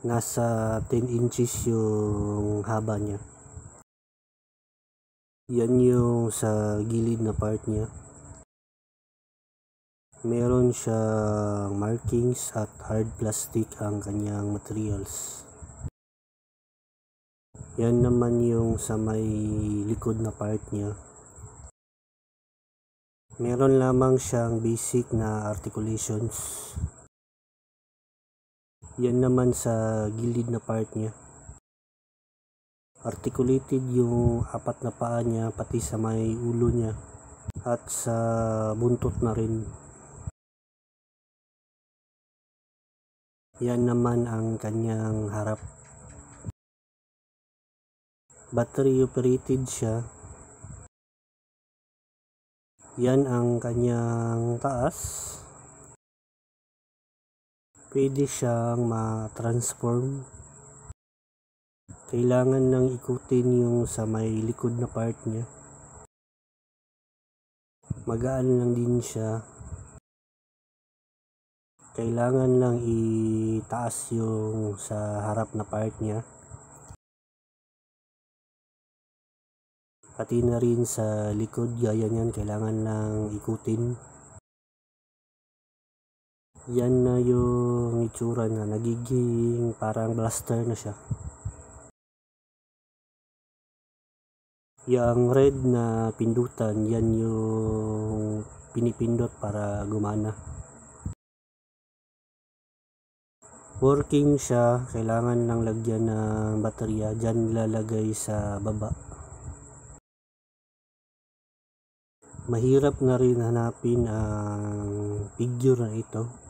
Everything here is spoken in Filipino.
Nasa 10 inches yung haba niya. Yan yung sa gilid na part niya. Meron siyang markings at hard plastic ang kanyang materials. Yan naman yung sa may likod na part niya. Meron lamang siyang basic na articulations. Yan naman sa gilid na part niya. Articulated yung apat na paa niya pati sa may ulo niya at sa buntot na rin. Yan naman ang kanyang harap. Battery operated siya. Yan ang kanyang taas. Pwede siyang ma-transform. Kailangan nang ikutin yung sa may likod na part niya. Magaan lang din siya. Kailangan lang itaas yung sa harap na part niya. Pati na rin sa likod, gaya niyan, kailangan lang ikutin. Yan na yung itsura na nagiging parang blaster na siya. Yang red na pindutan, yan yung pinipindot para gumana. Working siya, kailangan lang lagyan ng baterya. Diyan lalagay sa baba. Mahirap na rin hanapin ang figure na ito.